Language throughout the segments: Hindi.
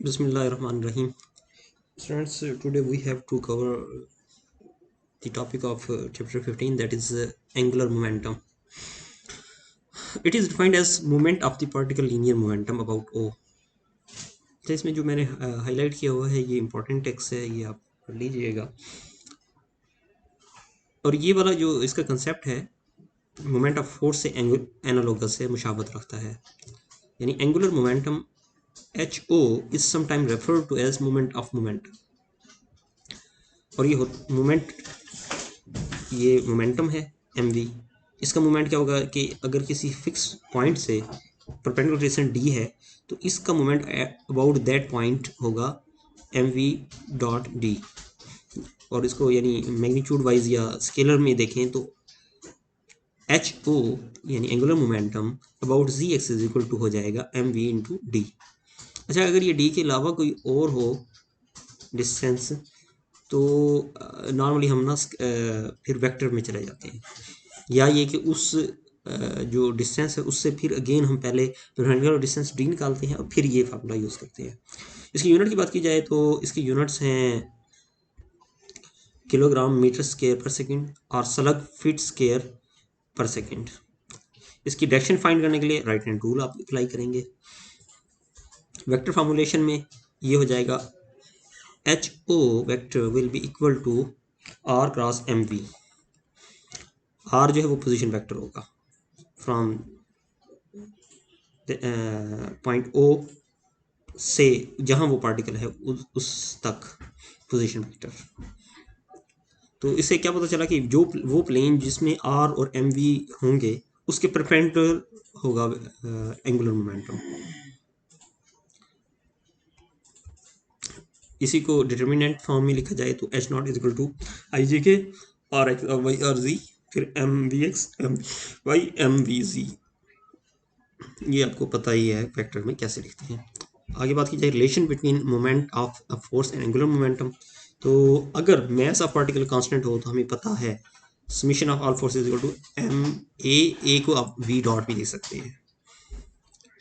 Bismillahirrahmanirrahim. Students, today we have to cover the topic of chapter 15, that is angular momentum. It is defined as movement of the particle linear momentum about O. तो इसमें जो मैंने हाईलाइट किया हुआ है ये इंपॉर्टेंट टेक्स्ट है, ये आप पढ़ लीजिएगा। और ये वाला जो इसका कंसेप्ट है मोमेंट ऑफ फोर्स से एनालोगस से मुशाबत रखता है, यानी angular momentum HO is sometime referred to as moment of momentum. और ये मोमेंट, ये मोमेंटम है mv। इसका मोमेंट क्या होगा कि अगर किसी फिक्स पॉइंट से परपेंडिकुलर डिस्टेंस d है तो इसका मोमेंट अबाउट दैट पॉइंट होगा mv डॉट d। और इसको यानी मैग्नीट्यूड वाइज या स्केलर में देखें तो HO यानी angular momentum about z axis equal to हो जाएगा mv इंटू डी। अच्छा, अगर ये d के अलावा कोई और हो डिस्टेंस तो नॉर्मली हम ना फिर वेक्टर में चले जाते हैं, या ये कि उस जो डिस्टेंस है उससे फिर अगेन हम पहले परपेंडिकुलर डिस्टेंस डी निकालते हैं और फिर ये फार्मूला यूज़ करते हैं। इसकी यूनिट की बात की जाए तो इसकी यूनिट्स हैं किलोग्राम मीटर स्क्वायर पर सेकंड और स्लग फीट स्क्वायर पर सेकंड। इसकी डायरेक्शन फाइंड करने के लिए राइट हैंड रूल आप अप्लाई करेंगे। वेक्टर फार्मूलेशन में ये हो जाएगा HO vector will be equal to R cross MV। R जो है वो पोजीशन वेक्टर होगा फ्रॉम पॉइंट O से जहां वो पार्टिकल है उस तक पोजीशन वेक्टर। तो इससे क्या पता चला कि जो वो प्लेन जिसमें R और MV होंगे उसके परपेंडिकुलर होगा एंगुलर मोमेंटम। इसी को डिटर्मिनेंट फॉर्म में लिखा जाए तो H naught is equal to IJK RX और YRZ फिर MVX MY MVZ। ये आपको पता ही है वेक्टर में कैसे लिखते हैं। आगे बात की जाए relation between moment of a force and angular momentum, तो अगर मास ऑफ पार्टिकल कांस्टेंट हो तो हमें पता है summation of all force is equal to MA को आप V डॉट भी लिख सकते हैं।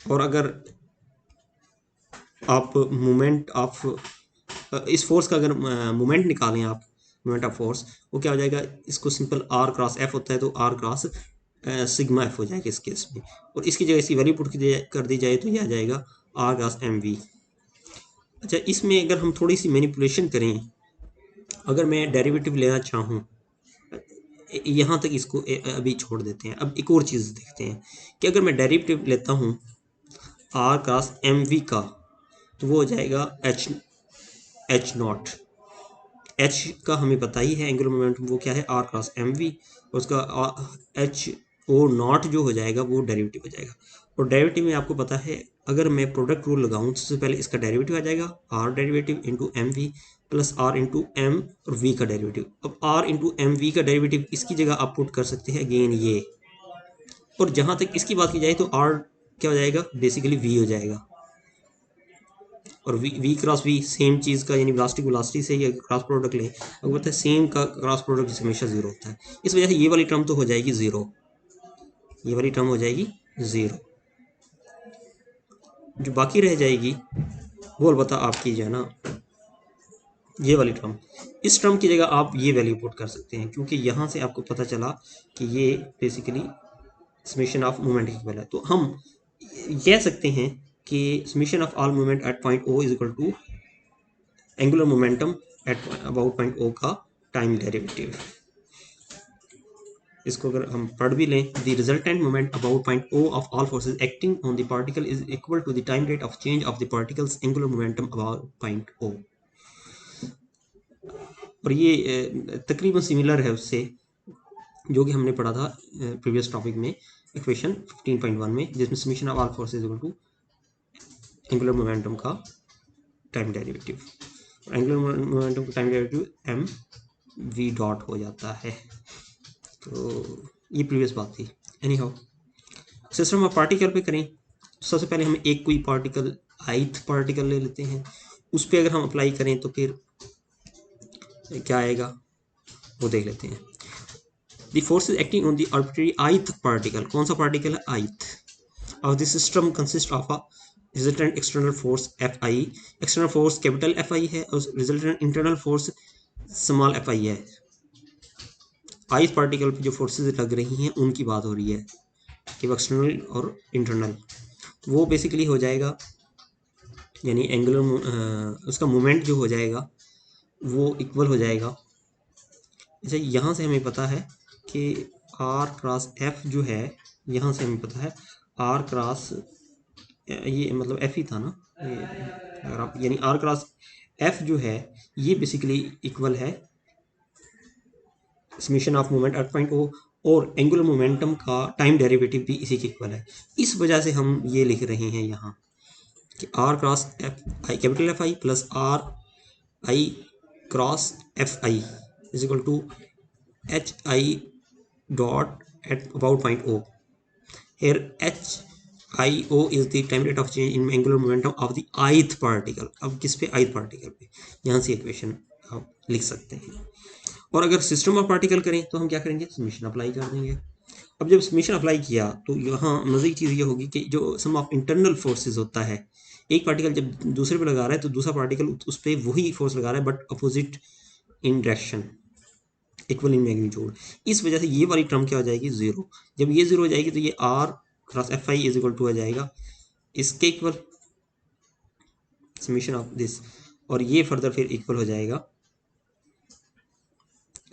और अगर आप मोमेंट ऑफ इस फोर्स का अगर मोमेंट निकालें आप, मोमेंट ऑफ फोर्स वो क्या हो जाएगा, इसको सिंपल R क्रॉस F होता है तो R क्रॉस सिग्मा F हो जाएगा इस केस में। और इसकी जगह इसकी वैल्यू पुट कर दी जाए तो यह आ जाएगा R क्रॉस MV। अच्छा, इसमें अगर हम थोड़ी सी मैनिपुलेशन करें, अगर मैं डेरिवेटिव लेना चाहूँ, यहाँ तक इसको अभी छोड़ देते हैं। अब एक और चीज़ देखते हैं कि अगर मैं डेरिवेटिव लेता हूँ R क्रॉस MV का तो वो हो जाएगा H नॉट। H का हमें पता ही है एंगुलर मोमेंटम वो क्या है, R क्रॉस MV। और उसका HO नॉट जो हो जाएगा वो डेरिवेटिव हो जाएगा। और डेरिवेटिव में आपको पता है अगर मैं प्रोडक्ट रूल लगाऊं तो सबसे पहले इसका डेरिवेटिव आ जाएगा R derivative into MV plus R into M और V का डेरिवेटिव। अब R इंटू MV का डेरिवेटिव इसकी जगह आप पुट कर सकते हैं अगेन ये। और जहाँ तक इसकी बात की जाए तो R क्या हो जाएगा, बेसिकली V हो जाएगा। और वी क्रॉस वी सेम चीज़ का, यानी वेलोसिटी वेलोसिटी से ये क्रॉस प्रोडक्ट लें, अगर बोलते हैं सेम का क्रॉस प्रोडक्ट हमेशा जीरो होता है। इस वजह से ये वाली टर्म तो हो जाएगी ज़ीरो, ये वाली टर्म हो जाएगी ज़ीरो। जो बाकी रह जाएगी वो अलबत्ता आप कीजिए ना ये वाली टर्म। इस टर्म की जगह आप ये वैल्यू पुट कर सकते हैं क्योंकि यहाँ से आपको पता चला कि ये basically summation of moment equal है। तो हम कह सकते हैं कि summation of all moment at point O is equal to angular momentum at about point O का टाइम डेरिवेटिव। इसको अगर हम पढ़ भी लें, the resultant moment about point O of all forces acting on the particle is equal to the time rate of change of the particle's angular momentum about point O। और ये तकरीबन सिमिलर है उससे जो कि हमने पढ़ा था प्रीवियस टॉपिक में इक्वेशन 15.1 में, जिसमें summation of all forces equal to angular momentum का टाइम डेरिवेटिव। एंगुलर मोमेंटम का time derivative M V dot हो जाता है। तो ये प्रीवियस बात थी। Anyhow, system of particle पे करें तो सबसे पहले हम एक कोई पार्टिकल ith पार्टिकल ले लेते हैं, उस पर अगर हम अप्लाई करें तो फिर क्या आएगा वो देख लेते हैं। The force is acting on the arbitrary ith particle, कौन सा पार्टिकल है ith of the system consist of a resultant external force F I, external force capital F I है और resultant internal force small F I है। आइस पार्टिकल पे जो फोर्सेज लग रही हैं उनकी बात हो रही है कि एक्सटर्नल और इंटरनल। वो बेसिकली हो जाएगा, यानी एंगुलर उसका मोमेंट जो हो जाएगा वो इक्वल हो जाएगा। जैसे यहाँ से हमें पता है कि आर क्रॉस एफ जो है, यहाँ से हमें पता है आर क्रॉस, ये मतलब एफ ही था ना ये, अगर आप यानी आर क्रॉस एफ जो है ये बेसिकली इक्वल है summation of moment at point O, और एंगुलर मोमेंटम का टाइम डेरिवेटिव भी इसी के इक्वल है। इस वजह से हम ये लिख रहे हैं यहाँ कि R cross F I capital F I plus R I cross F I is equal to H I dot at about point O. Here HIO is the time rate of change in angular momentum of the ith particle. अब किस पे ith particle पे, यहाँ से इक्वेशन आप लिख सकते हैं। और अगर सिस्टम ऑफ पार्टिकल करें तो हम क्या करेंगे, समेशन अप्लाई कर देंगे। अब जब समेशन अप्लाई किया तो यहाँ मज़े की चीज़ ये होगी कि जो सम ऑफ इंटरनल फोर्सेज होता है, एक पार्टिकल जब दूसरे पे लगा रहा है तो दूसरा पार्टिकल उस पर वही फोर्स लगा रहा है but opposite in direction, equal in magnitude. इस वजह से ये वाली टर्म क्या हो जाएगी, जीरो। जब ये जीरो हो जाएगी तो ये R cross F I is equal to हो जाएगा इसके इक्वल समेशन ऑफ दिस, और ये फर्दर फिर इक्वल हो जाएगा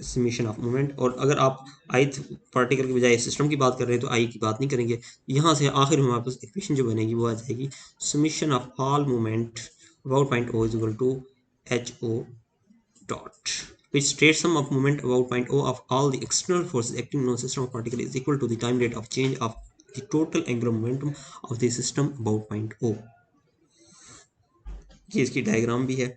समेशन ऑफ मोमेंट। और अगर आप आइथ पार्टिकल के बजाय सिस्टम की बात कर रहे हैं तो आई की बात नहीं करेंगे। यहाँ से आखिर में हमारे पास इक्वेशन जो बनेगी वो आ जाएगी summation of all moment about point O is equal to H O dot, which states sum of moment about point O of all the external forces acting on a system of particle is equal to the time rate of change of the total angular momentum of the system about point O। ये इसकी डायग्राम भी है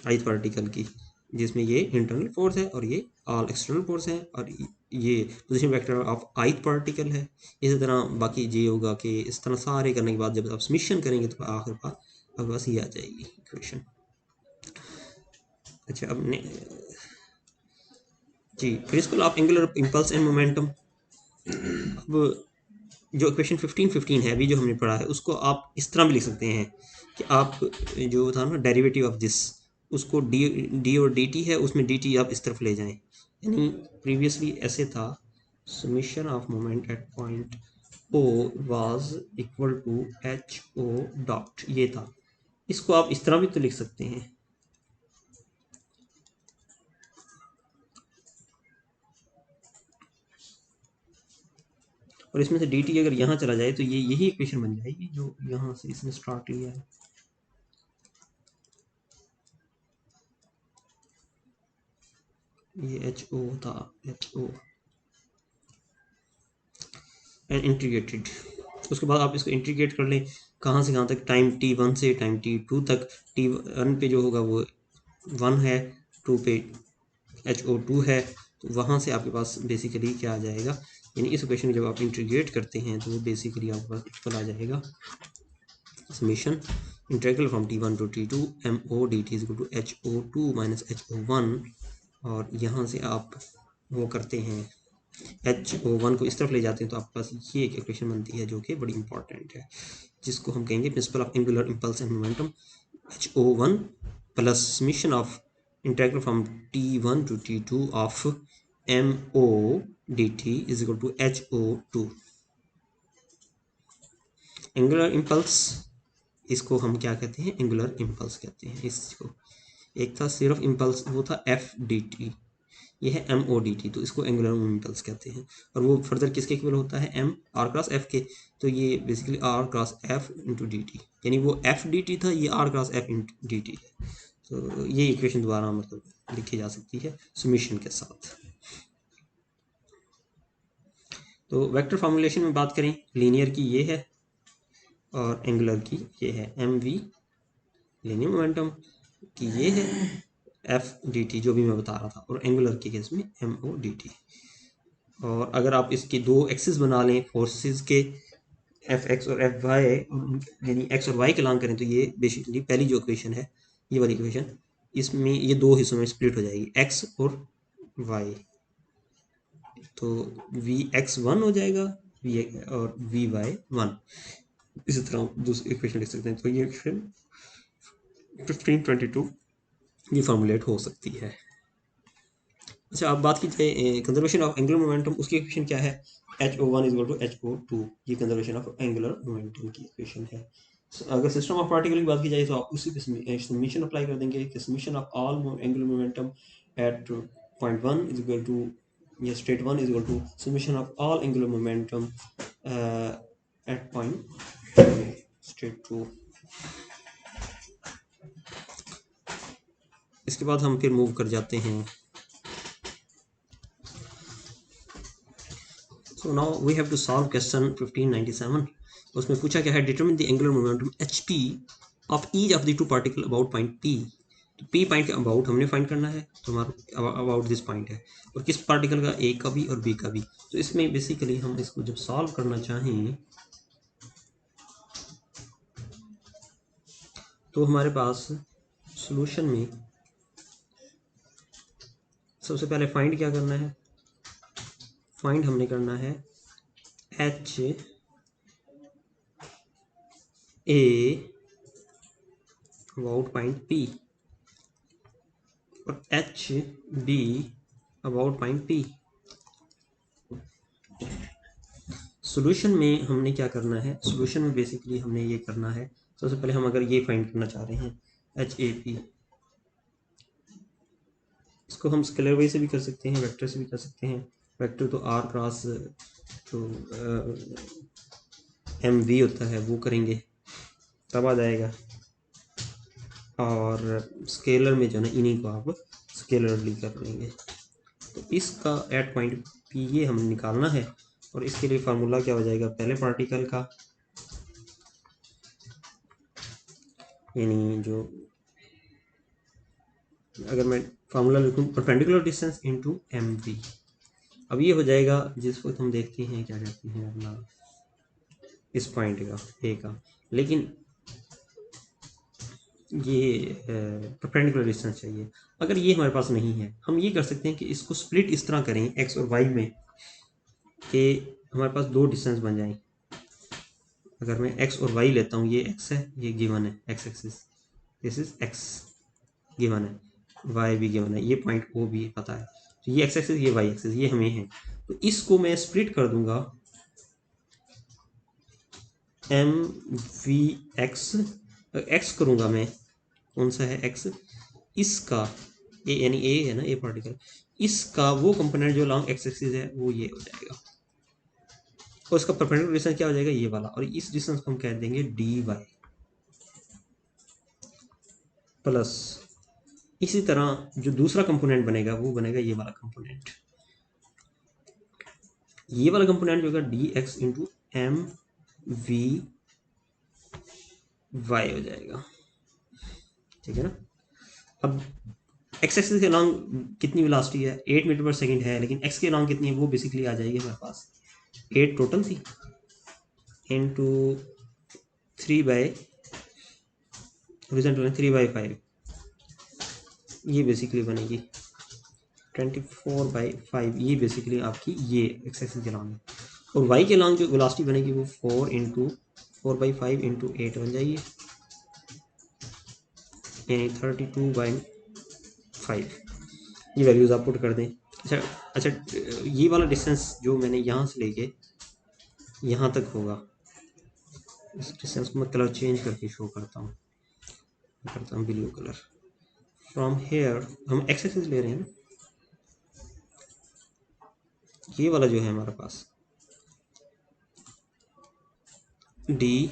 ith पार्टिकल की, जिसमें ये इंटरनल फोर्स है और ये ऑल एक्सटर्नल फोर्स है और ये position vector of ith particle है। इसी तरह बाकी ये होगा कि इस तरह सारे करने के बाद जब आप समेशन करेंगे तो आखिर बात अब बस ये आ जाएगी इक्वेशन। अच्छा, अब जी principle of angular impulse and momentum. अब जो इक्वेशन 15 है अभी जो हमने पढ़ा है उसको आप इस तरह भी लिख सकते हैं कि आप जो था ना डेरिवेटिव ऑफ दिस, उसको डी और डी टी है उसमें डी टी आप इस तरफ ले जाएं, यानी प्रीवियसली ऐसे था summation of moment at point O was equal to H O dot, ये था। इसको आप इस तरह भी तो लिख सकते हैं, और इसमें से डी टी अगर यहाँ चला जाए तो ये यही इक्वेशन बन जाएगी जो यहाँ से इसने स्टार्ट लिया है। ये एच ओ था, एच ओ एंड इंटीग्रेटेड। उसके बाद आप इसको इंटीग्रेट कर लें कहाँ से कहाँ तक, टाइम t1 से टाइम t2 तक। t1 पे जो होगा वो 1 है, 2 पे HO2 है, तो वहाँ से आपके पास बेसिकली क्या आ जाएगा, यानी इस इक्वेशन में जब आप इंटीग्रेट करते हैं तो बेसिकली आपके पास इक्वल आ जाएगा summation integral from t1 to t2 MO dt is equal to HO2 minus HO1, और यहाँ से आप वो करते हैं HO1 को इस तरफ ले जाते हैं तो आपके पास ये एक इक्वेशन बनती है जो कि बड़ी इंपॉर्टेंट है, जिसको हम कहेंगे principle of angular impulse and momentum. HO1 plus summation of integral from t1 to t2 of MO dt is equal to HO2। Angular impulse, इसको हम क्या कहते हैं, एंगुलर इम्पल्स कहते हैं इसको। एक था सिर्फ इम्पल्स, वो था एफ डी टी, ये है एम ओ डी टी, तो इसको एंगुलर इम्पल्स कहते हैं। और वो फर्दर किसके इक्वल होता है, एम आर क्रॉस एफ के, तो ये basically R cross F into D T, यानी वो एफ डी टी था, ये R cross F into D T है। तो ये इक्वेशन दोबारा मतलब लिखी जा सकती है समेशन के साथ। तो वेक्टर फॉर्मुलेशन में बात करें, लीनियर की ये है और एंगुलर की ये है, एम वी लीनियर मोमेंटम की ये है एफ डी टी जो भी मैं बता रहा था, और एंगुलर के केस में एम ओ डी टी। और अगर आप इसके दो एक्सिस बना लें फोर्सेस के, एफ एक्स और एफ वाई, यानी एक्स और वाई के लॉन्ग करें तो ये बेसिकली पहली जो इक्वेशन है ये वाली इक्वेशन, इसमें ये दो हिस्सों में स्प्लिट हो जाएगी, एक्स और वाई। तो वी एक्स 1 हो जाएगा, वी और वी वाई 1। इसी तरह दूसरी इक्वेशन लिख सकते हैं। तो ये इक्वेशन 1522 ये फॉर्मुलेट हो सकती है। अच्छा, अब बात की जाए कंजर्वेशन ऑफ एंगुलर मोमेंटम, उसकी इक्वेशन क्या है? HO1 is equal to HO2, ये कंजर्वेशन ऑफ एंगुलर मोमेंटम की इक्वेशन है। अगर सिस्टम ऑफ पार्टिकल की बात की जाए तो आप उसी समीशन अप्लाई कर देंगे कि summation of all angular momentum at point 1 is equal to, या state 1 is equal to summation of all angular momentum at point state 2। इसके बाद हम फिर मूव कर जाते हैं। So now we have to solve question 1597. उसमें पूछा क्या है? Determine the angular momentum hp of each of the two particle about point p। तो p पॉइंट के अबाउट हमने फाइंड करना है, तो हमारा अबाउट दिस पॉइंट है, और किस पार्टिकल का? a का भी और b का भी। तो इसमें बेसिकली हम इसको जब सॉल्व करना चाहें तो हमारे पास सॉल्यूशन में सबसे पहले फाइंड क्या करना है? फाइंड हमने करना है h a about point p और H be about point P. Solution में हमने क्या करना है? सॉल्यूशन में बेसिकली हमने ये करना है, सबसे पहले हम अगर ये फाइंड करना चाह रहे हैं एच ए पी, इसको हम स्केलर वे से भी कर सकते हैं, वेक्टर से भी कर सकते हैं। वेक्टर तो आर क्रॉस तो एम वी होता है, वो करेंगे तब आ जाएगा। और स्केलर में जो है ना, इन्हीं को आप स्केलरली कर लेंगे। तो इसका एट पॉइंट पी ये हमें निकालना है, और इसके लिए फार्मूला क्या हो जाएगा? पहले पार्टिकल का, यानी जो अगर मैं फार्मूला लिखूँ perpendicular distance into M V, अब ये हो जाएगा जिसको हम देखते हैं क्या कहते हैं अपना इस पॉइंट का ए का, लेकिन ये परपेंडिकुलर डिस्टेंस चाहिए। अगर ये हमारे पास नहीं है, हम ये कर सकते हैं कि इसको स्प्लिट इस तरह करें एक्स और वाई में कि हमारे पास दो डिस्टेंस बन जाएं। अगर मैं एक्स और वाई लेता हूँ, ये एक्स है, ये गिवन है x axis, this is x given है, वाई भी गिवन है, ये पॉइंट ओ भी पता है, तो ये एक्स एक्सिस ये वाई एक्सिस ये हमें है। तो इसको मैं स्प्लिट कर दूंगा एम वी एक्स, एक्स करूंगा मैं, कौन सा है एक्स, इसका ए यानी ए है ना, ए पार्टिकल, इसका वो कंपोनेंट जो लॉन्ग एक्स एक्सिस है वो ये हो जाएगा, और इसका परपेंडिकुलर डिस्टेंस क्या हो जाएगा? ये वाला, और इस डिस्टेंस को हम कह देंगे डी वाई प्लस, इसी तरह जो दूसरा कंपोनेंट बनेगा वो बनेगा ये वाला कंपोनेंट, ये वाला कंपोनेंट जो होगा D X into M V Y हो जाएगा, ठीक है ना। अब एक्स एक्सिस के अलॉन्ग कितनी वेलोसिटी है? 8 मीटर पर सेकंड है, लेकिन एक्स के अलॉन्ग कितनी है? वो बेसिकली आ जाएगी हमारे पास 8 टोटल थी इंटू 3 बाई हॉरिजॉन्टल 3/5, ये बेसिकली बनेगी 24/5, ये बेसिकली आपकी ये एक्स एक्सिस के अलॉन्ग है। और वाई के अलॉन्ग जो वेलोसिटी बनेगी वो 4 इंटू 4/5 इंटू 8 बन जाएगी, यानी 32/5। ये वैल्यूज़ आप पुट कर दें। अच्छा अच्छा, ये वाला डिस्टेंस जो मैंने यहाँ से लेके यहाँ तक होगा, इस डिस्टेंस को मैं कलर चेंज करके शो करता हूँ, ब्लू कलर। फ्रॉम हेयर हम एक्स एक्सिस ले रहे हैं ना, ये वाला जो है हमारे पास डी,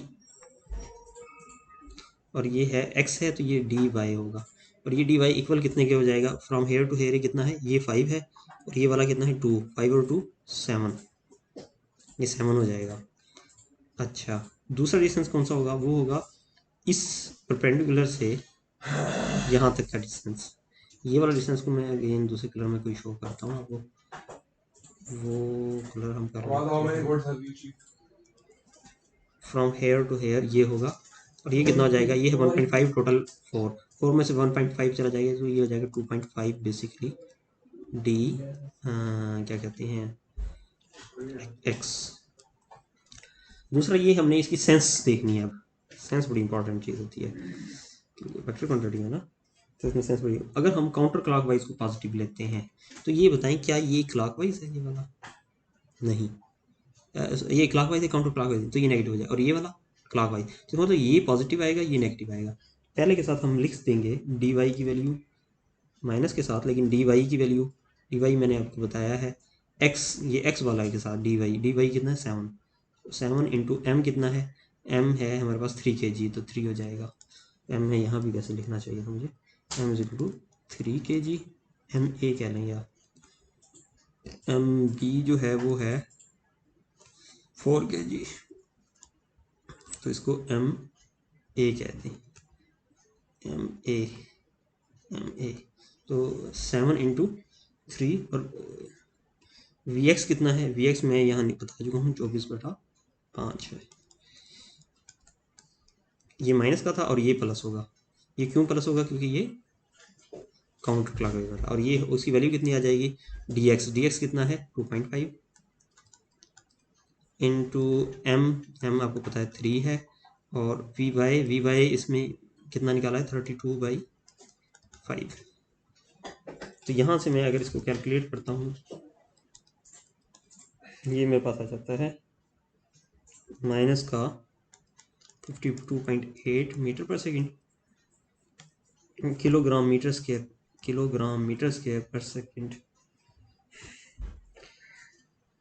और ये है एक्स है, तो ये डी वाई होगा, और ये डी वाई इक्वल कितने के हो जाएगा? फ्रॉम हेयर टू हेयर कितना है? ये 5 है, और ये वाला कितना है? 2, 5 और 2 7, ये 7 हो जाएगा। अच्छा, दूसरा डिस्टेंस कौन सा होगा? वो होगा इस परपेंडिकुलर से यहाँ तक का डिस्टेंस। ये वाला डिस्टेंस को मैं अगेन दूसरे कलर में कोई शो करता हूँ आपको, वो कलर हम कर लेते हैं। फ्रॉम हेयर टू हेयर ये होगा, और ये कितना हो जाएगा? ये है 1.5 टोटल 4, 4 में से 1.5 चला जाएगा, तो ये हो जाएगा 2.5 बेसिकली डी क्या कहते हैं एक्स। दूसरा ये हमने इसकी सेंस देखनी है। अब सेंस बड़ी इंपॉर्टेंट चीज़ होती है, वेक्टर क्वांटिटी है ना, तो इसमें सेंस बड़ी। अगर हम काउंटर क्लॉकवाइज को पॉजिटिव लेते हैं तो ये बताएं क्या ये क्लॉकवाइज है ये वाला? नहीं, ये क्लॉकवाइज है, काउंटर क्लॉकवाइज है, तो ये नेगेटिव हो जाए। और ये वाला क्लॉकवाइज, तो मतलब ये पॉजिटिव आएगा, ये नेगेटिव आएगा। पहले के साथ हम लिख देंगे डी वाई की वैल्यू माइनस के साथ, लेकिन डी वाई की वैल्यू, डी वाई मैंने आपको बताया है एक्स, ये एक्स वाला है के साथ डी वाई कितना है 7, 7 इंटू एम कितना है, एम है हमारे पास 3 kg, तो 3 हो जाएगा। एम में यहाँ भी वैसे लिखना चाहिए था मुझे, M is equal to 3 kg, M A कह लेंगे आप, एम बी जो है वो है 4 kg, तो इसको एम ए कहते हैं, एम ए, एम ए। तो 7 इंटू 3, और वी एक्स कितना है, वी एक्स मैं यहाँ नहीं बता चुका हूँ, 24/5 है। ये माइनस का था और ये प्लस होगा, ये क्यों प्लस होगा, क्योंकि ये काउंटर क्लॉकवाइज वाला। और ये उसकी वैल्यू कितनी आ जाएगी, डी एक्स कितना है 2.5 इंटू एम, एम आपको पता है 3 है, और वी वाई इसमें कितना निकाला है 32/5। तो यहाँ से मैं अगर इसको कैलकुलेट करता हूँ, ये मेरे पास आ जाता है माइनस का 52.8 मीटर पर second, kilogram metre square, kilogram metre square पर सेकेंड।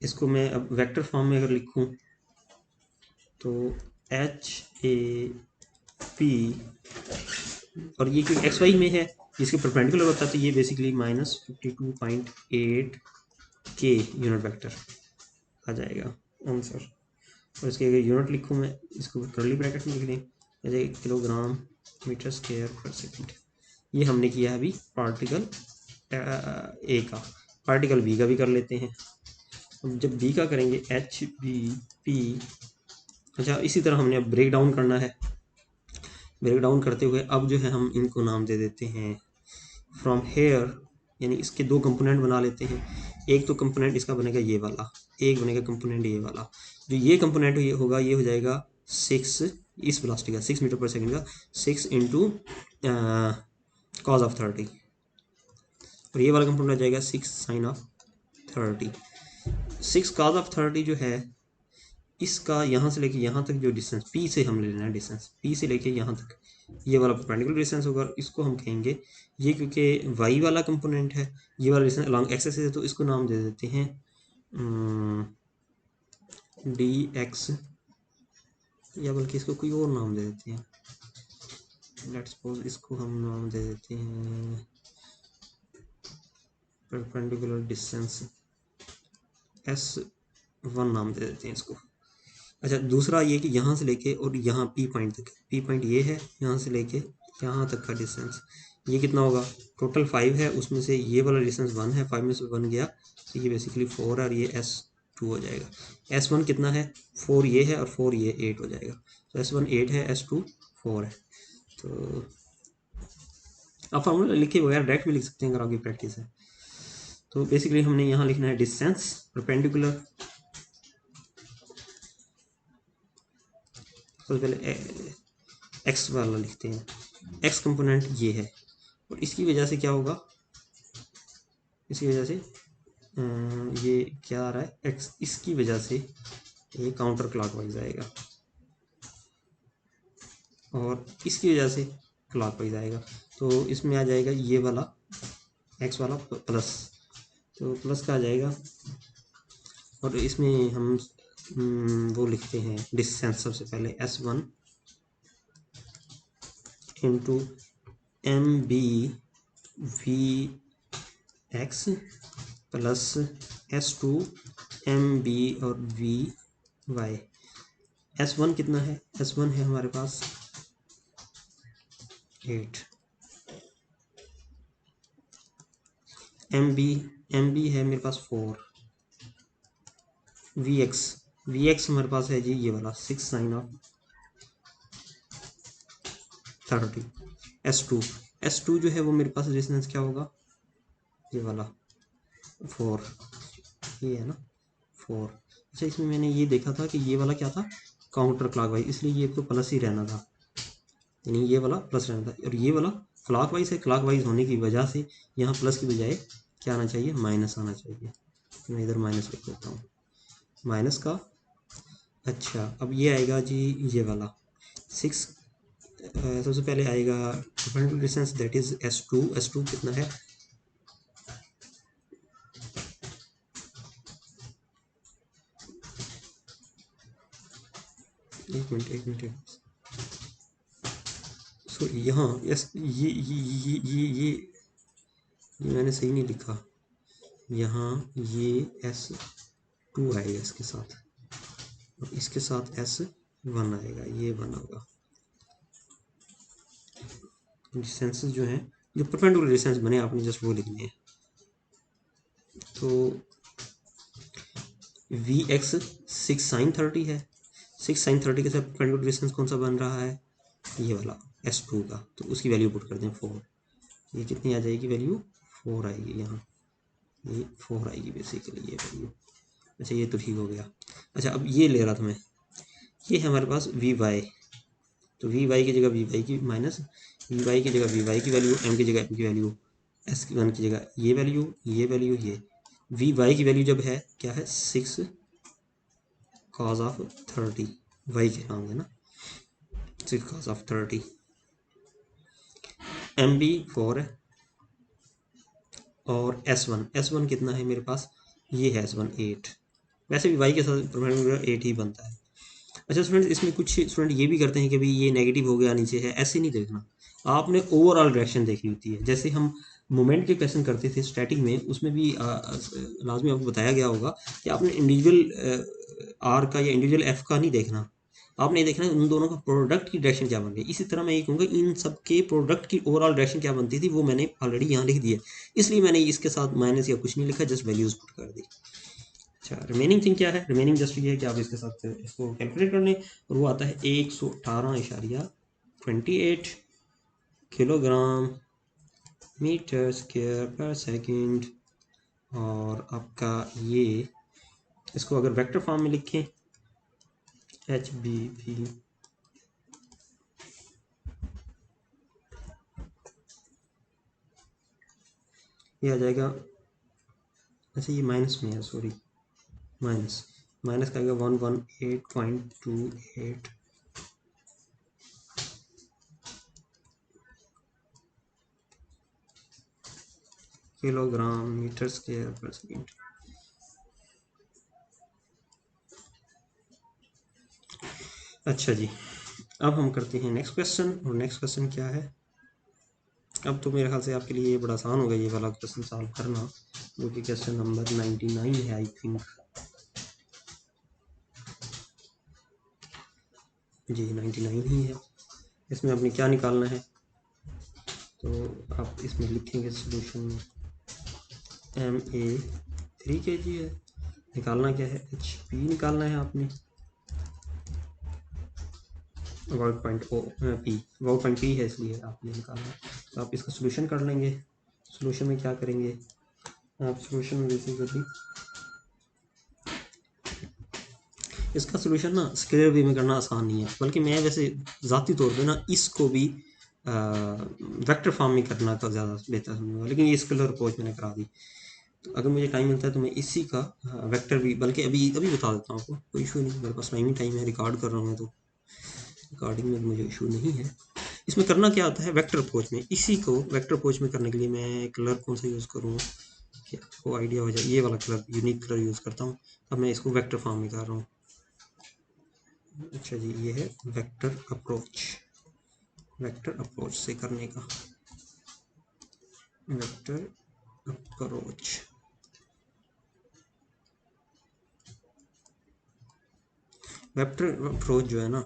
इसको मैं अब वेक्टर फॉर्म में अगर लिखूं तो एच ए पी, और ये क्योंकि एक्स वाई में है, जिसके परपेंडिकुलर होता है, तो ये बेसिकली -52.8 के यूनिट वेक्टर आ जाएगा आंसर। और इसके अगर यूनिट लिखूँ मैं, इसको कर्ली ब्रैकेट में लिख दें, आ जाएगा किलोग्राम मीटर स्क्वायर पर सेकेंड। ये हमने किया है अभी पार्टिकल ए का, पार्टिकल बी का भी कर लेते हैं। अब जब बी का करेंगे एच बी पी, अच्छा इसी तरह हमने अब ब्रेक डाउन करना है। ब्रेक डाउन करते हुए अब जो है हम इनको नाम दे देते हैं फ्रॉम हेयर, यानी इसके दो कंपोनेंट बना लेते हैं। एक तो कंपोनेंट इसका बनेगा ये वाला, एक बनेगा कंपोनेंट ये वाला। जो ये कंपोनेंट ये होगा, ये हो जाएगा 6, इस वेलोसिटी का 6 मीटर पर सेकेंड का 6 इंटू कॉज ऑफ 30, और ये वाला कंपोनेंट आ जाएगा 6 साइन ऑफ 30। 6 कॉज ऑफ 30 जो है, इसका यहाँ से लेके यहाँ तक जो डिस्टेंस पी से हम ले लेना है, डिस्टेंस पी से लेके यहाँ तक ये वाला परपेंडिकुलर डिस्टेंस होगा, इसको हम कहेंगे ये, क्योंकि वाई वाला कंपोनेंट है, ये वाला डिस्टेंस अलॉन्ग एक्स एक्सिस है, तो इसको नाम दे देते हैं डी एक्स, या बल्कि इसको कोई और नाम दे देते हैं, लेट्स सपोज इसको हम नाम दे देते हैं परपेंडिकुलर डिस्टेंस S1 नाम दे देते हैं इसको। अच्छा दूसरा ये कि यहाँ से लेके और यहाँ पी पॉइंट तक, पी पॉइंट ये है, यहाँ से लेके यहाँ तक का डिस्टेंस ये कितना होगा, टोटल 5 है, उसमें से ये वाला डिस्टेंस 1 है, 5 में से 1 गया, तो ये बेसिकली 4 है, और ये S2 हो जाएगा। S1 कितना है 4 ये है, और 4 ये 8 हो जाएगा, तो S1 8 है, S2 4 है। तो आप फॉर्मूला लिखे बगैर डायरेक्ट भी लिख सकते हैं अगर आपकी प्रैक्टिस है। तो बेसिकली हमने यहाँ लिखना है डिस्टेंस परपेंडिकुलर, सबसे पहले एक्स वाला लिखते हैं, एक्स कंपोनेंट ये है, और इसकी वजह से क्या होगा, इसकी वजह से ये क्या आ रहा है एक्स, इसकी वजह से ये काउंटर क्लॉकवाइज आएगा, और इसकी वजह से क्लॉकवाइज आएगा, तो इसमें आ जाएगा ये वाला एक्स वाला प्लस, तो प्लस का आ जाएगा। और इसमें हम वो लिखते हैं डिस्टेंस, सबसे पहले S1 into M B V X plus S2 M B और वी वाई। S1 कितना है, S1 है हमारे पास 8, एम बी है मेरे पास 4, वी एक्स हमारे पास है जी ये वाला 6 साइन ऑफ 30। S2 जो है वो मेरे पास डिस्टेंस क्या होगा, ये वाला 4, ये है ना 4। अच्छा इसमें मैंने ये देखा था कि ये वाला क्या था, काउंटर क्लॉकवाइज, इसलिए ये तो प्लस ही रहना था, यानी ये वाला प्लस रहना था, और ये वाला क्लॉकवाइज है, क्लॉकवाइज होने की वजह से यहाँ प्लस की बजाय क्या आना चाहिए, माइनस आना चाहिए। मैं इधर माइनस लिख देता हूँ, माइनस का। अच्छा अब ये आएगा जी, ये वाला 6, सबसे पहले आएगा perpendicular distance that is S2। S2 कितना है, एक मिनट सो यहाँ यस, ये मैंने सही नहीं लिखा, यहाँ ये S2 आएगा इसके साथ, और इसके साथ S1 आएगा, ये 1 होगा। डिस्टेंसेस जो हैं, जो परपेंडिकुलर डिस्टेंस बने आपने जस्ट वो लिखने हैं। तो Vx 6 sin 30 है, 6 sin 30 के साथ परपेंडिकुलर डिस्टेंस कौन सा बन रहा है, ये वाला S2 का, तो उसकी वैल्यू पुट करते हैं 4। ये कितनी आ जाएगी वैल्यू, 4 आएगी यहाँ, ये 4 आएगी बेसिकली ये वैल्यू। अच्छा ये तो ठीक हो गया। अच्छा अब ये ले रहा था मैं, ये है हमारे पास Vy, तो Vy की जगह Vy की माइनस, Vy की जगह Vy की वैल्यू, m की जगह m की वैल्यू, S1 की जगह ये वैल्यू, ये वैल्यू, ये Vy की वैल्यू जब है क्या है 6 cos ऑफ 30, y के नाम है ना, 6 cos ऑफ 30, एम बी 4 है, और S1 कितना है मेरे पास, ये है S1 8, वैसे भी y के साथ परपेंडिकुलर 8 ही बनता है। अच्छा स्टूडेंट, इसमें कुछ स्टूडेंट ये भी करते हैं कि भाई ये नेगेटिव हो गया नीचे है, ऐसे नहीं देखना, आपने ओवरऑल डायरेक्शन देखनी होती है। जैसे हम मोमेंट के क्वेश्चन करते थे स्टैटिक में, उसमें भी लाजमी आपको बताया गया होगा कि आपने इंडिविजुअल आर का या इंडिविजुअल एफ का नहीं देखना, आपने देखना है उन दोनों का प्रोडक्ट की डायरेक्शन क्या बन रही है। इसी तरह मैं ये कहूँगा इन सब के प्रोडक्ट की ओवरऑल डायरेक्शन क्या बनती थी वो मैंने ऑलरेडी यहाँ लिख दिया, इसलिए मैंने इसके साथ माइनस या कुछ नहीं लिखा, जस्ट वैल्यूज पुट कर दी। अच्छा रिमेनिंग थिंग क्या है, रिमेनिंग जस्ट ये है कि आप इसके साथ इसको कैलकुलेट कर लें, और वो आता है 118.28 किलोग्राम मीटर स्क्वायर पर सेकंड। और आपका ये, इसको अगर वेक्टर फॉर्म में लिखें HBP, ये आ जाएगा, अच्छा ये माइनस में है सॉरी, माइनस का आएगा 118.28 किलोग्राम मीटर स्क्वायर पर सेकंड। अच्छा जी, अब हम करते हैं नेक्स्ट क्वेश्चन, और नेक्स्ट क्वेश्चन क्या है, अब तो मेरे ख्याल से आपके लिए ये बड़ा आसान होगा ये वाला क्वेश्चन सॉल्व करना, जो कि क्वेश्चन नंबर 99 है आई थिंक, जी 99 ही है। इसमें आपने क्या निकालना है, तो आप इसमें लिखेंगे सोल्यूशन में MA 3 kg है, निकालना क्या है HP निकालना है आपने, work point O P, work point P है इसलिए आपने निकालना है। तो आप इसका सोल्यूशन कर लेंगे, सोल्यूशन में क्या करेंगे आप, सोल्यूशन में बेसिकली इसका सोल्यूशन ना स्केलर वे में करना आसान नहीं है, बल्कि मैं वैसे ज़ाती तौर पे ना इसको भी वेक्टर फॉर्म में करना का ज़्यादा बेहतर समझूंगा, लेकिन ये स्केलर अप्रोच मैंने करा दी। तो अगर मुझे टाइम मिलता है तो मैं इसी का वेक्टर भी, बल्कि अभी अभी बता देता हूँ आपको, कोई इशू नहीं, मेरे पास टाइम है, रिकॉर्ड कर रहा हूँ मैं, तो रिकॉर्डिंग में मुझे इशू नहीं है। इसमें करना क्या होता है वेक्टर अप्रोच में, इसी को वेक्टर अप्रोच में करने के लिए मैं कलर कौन सा यूज़ करूँ कि आपको आइडिया हो जाए, ये वाला कलर, यूनिक कलर यूज़ करता हूँ। अब मैं इसको वेक्टर फॉर्म में कर रहा हूँ। अच्छा जी, ये है वेक्टर अप्रोच, वेक्टर अप्रोच से करने का, वेक्टर अप्रोच। वेक्टर अप्रोच जो है ना,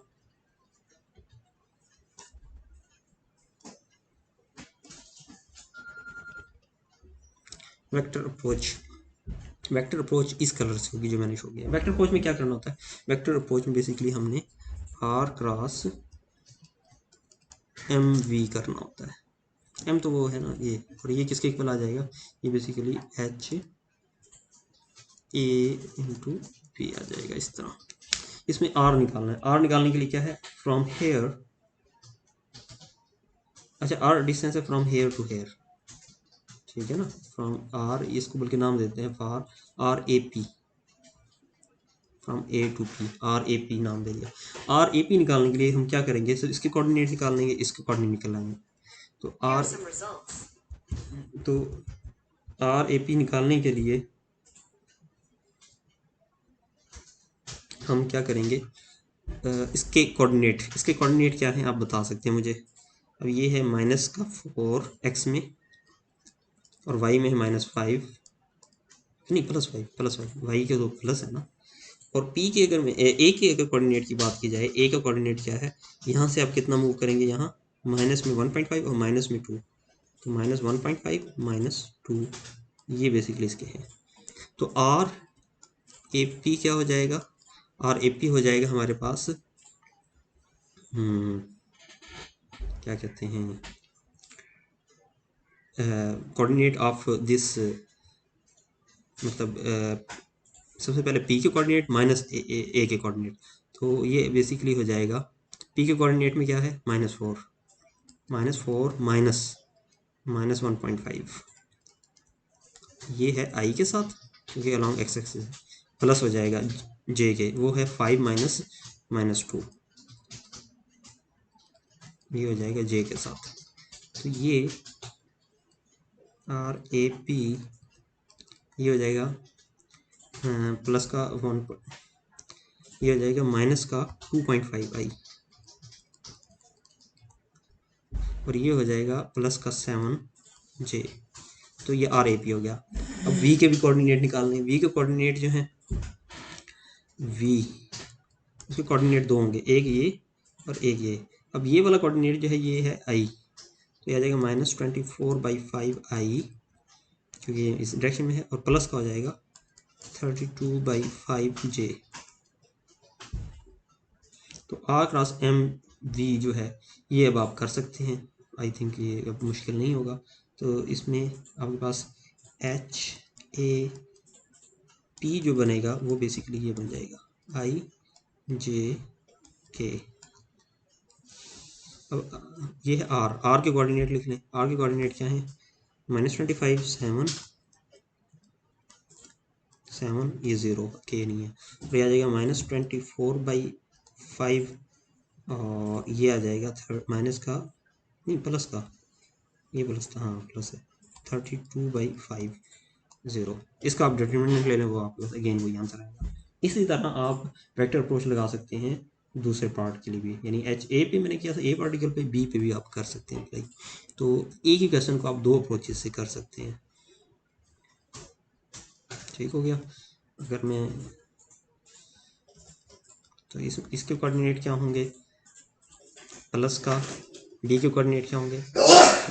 वेक्टर अप्रोच इस कलर से होगी जो मैंने शो किया। वेक्टर अप्रोच में क्या करना होता है, वेक्टर अप्रोच में बेसिकली हमने R क्रॉस MV करना होता है, M तो वो है ना ये, और ये किसके इक्वल आ जाएगा, ये बेसिकली HA इंटू P आ जाएगा इस तरह। इसमें आर निकालना है। आर निकालने के लिए क्या है, फ्रॉम हेयर, अच्छा आर डिस्टेंस है फ्रॉम हेयर टू हेयर, ठीक है ना। फ्रॉम आर, इसको बल्कि नाम देते हैं for R A P, from A to P, R A P नाम दे दिया। आर ए पी निकालने के लिए हम क्या करेंगे, सर इसके कोऑर्डिनेट निकाल लेंगे, इसके कोऑर्डिनेट निकालेंगे। तो आर ए पी निकालने के लिए हम क्या करेंगे, इसके कोऑर्डिनेट क्या है आप बता सकते हैं मुझे। अब ये है माइनस का 4 एक्स में, और वाई में है -5, नहीं +5 वाई के तो प्लस है ना। और पी के अगर ए के अगर कोऑर्डिनेट की बात की जाए, ए का कोऑर्डिनेट क्या है, यहाँ से आप कितना मूव करेंगे, यहाँ माइनस में 1.5 और माइनस में 2, तो -1.5 -2, ये बेसिकली इसके हैं। तो आर ए पी क्या हो जाएगा, आर ए पी हो जाएगा हमारे पास क्या कहते हैं, कोऑर्डिनेट ऑफ दिस, मतलब सबसे पहले पी के कोऑर्डिनेट माइनस ए के कोऑर्डिनेट, तो ये बेसिकली हो जाएगा, पी के कोऑर्डिनेट में क्या है -4 माइनस 1.5, ये है आई के साथ क्योंकि अलॉन्ग एक्स एक्सिस, प्लस हो जाएगा जे के, वो है 5 -2, ये हो जाएगा जे के साथ। तो ये आर ए पी ये हो जाएगा प्लस का 1, ये हो जाएगा माइनस का 2.5 आई, और ये हो जाएगा प्लस का 7 जे। तो ये आर ए पी हो गया। अब वी के भी कोऑर्डिनेट निकालने हैं। वी के कोऑर्डिनेट जो है, वी उसके कोऑर्डिनेट दो होंगे, एक ये और एक ये। अब ये वाला कोऑर्डिनेट जो है ये है आई, तो ये आ जाएगा -24/5 आई, क्योंकि ये इस डायरेक्शन में है, और प्लस का हो जाएगा 32/5 जे। तो आर क्रॉस एम वी जो है ये अब आप कर सकते हैं, आई थिंक ये अब मुश्किल नहीं होगा। तो इसमें आपके पास एच ए पी जो बनेगा वो बेसिकली ये बन जाएगा आई जे के। अब ये है आर के कोऑर्डिनेट लिख लें। आर के कोऑर्डिनेट क्या है, -25 7 ये 0 के नहीं है, तो ये आ जाएगा -24/5, और ये आ जाएगा माइनस का, नहीं प्लस का, ये प्लस था, हाँ प्लस है, 32/5 0। इसका आप डिटरमिनेंट ले लें, वो आपके पास अगेन वही आंसर आएगा। इसी तरह आप वेक्टर अप्रोच लगा सकते हैं दूसरे पार्ट के लिए भी, यानी एच ए पे मैंने किया था ए पार्टिकल पे, बी पे भी आप कर सकते हैं अप्लाई। तो एक ही क्वेश्चन को आप दो अप्रोचेस से कर सकते हैं। ठीक हो गया। अगर मैं तो इसके कोऑर्डिनेट क्या होंगे, प्लस का, डी के कोऑर्डिनेट क्या होंगे,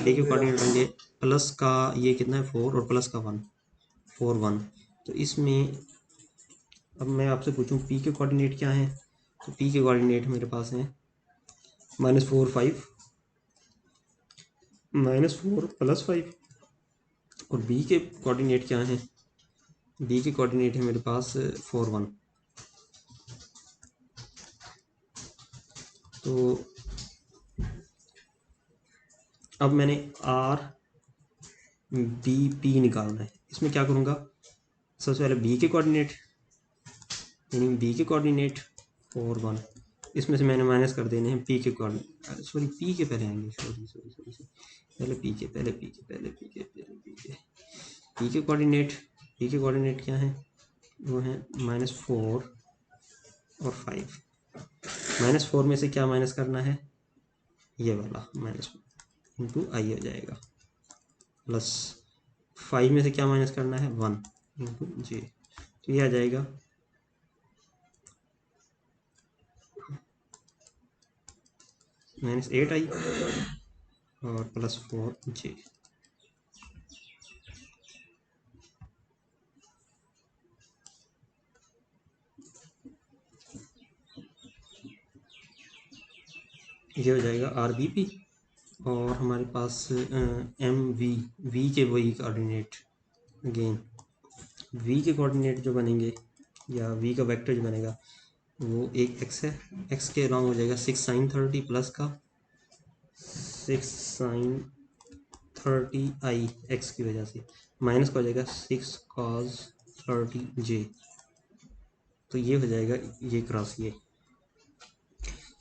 डी के कोऑर्डिनेट होंगे प्लस का, ये कितना है 4 और प्लस का 1 4 1। तो इसमें अब मैं आपसे पूछूं पी के कोऑर्डिनेट क्या है, तो पी के कोऑर्डिनेट मेरे पास हैं -4 5 -4 +5, और बी के कोऑर्डिनेट क्या है, बी के कोऑर्डिनेट है मेरे पास 4 1। तो अब मैंने आर बी पी निकालना है। इसमें क्या करूँगा, सबसे पहले बी के कोऑर्डिनेट, यानी बी के कोऑर्डिनेट 4 1, इसमें से मैंने माइनस कर देने हैं पी के कोऑर्डिनेट, सॉरी पी के पहले आएंगे, सॉरी पहले पी के पी के कोऑर्डिनेट, पी के कोऑर्डिनेट क्या है, वो है -4 और 5। -4 में से क्या माइनस करना है, ये वाला माइनस इंटू आई हो जाएगा, प्लस 5 में से क्या माइनस करना है 1 इंटू जे, तो ये आ जाएगा -8 आई और +4 जे। ये हो जाएगा आर बी पी, और हमारे पास एम वी के वही कोऑर्डिनेट, अगेन वी के कोऑर्डिनेट जो बनेंगे, या वी का वेक्टर जो बनेगा वो एक एक्स है, एक्स के अलॉन्ग हो जाएगा 6 साइन 30 प्लस का 6 साइन 30 आई एक्स की वजह से, माइनस का हो जाएगा 6 कॉस 30 जे। तो ये हो जाएगा ये क्रॉस ये।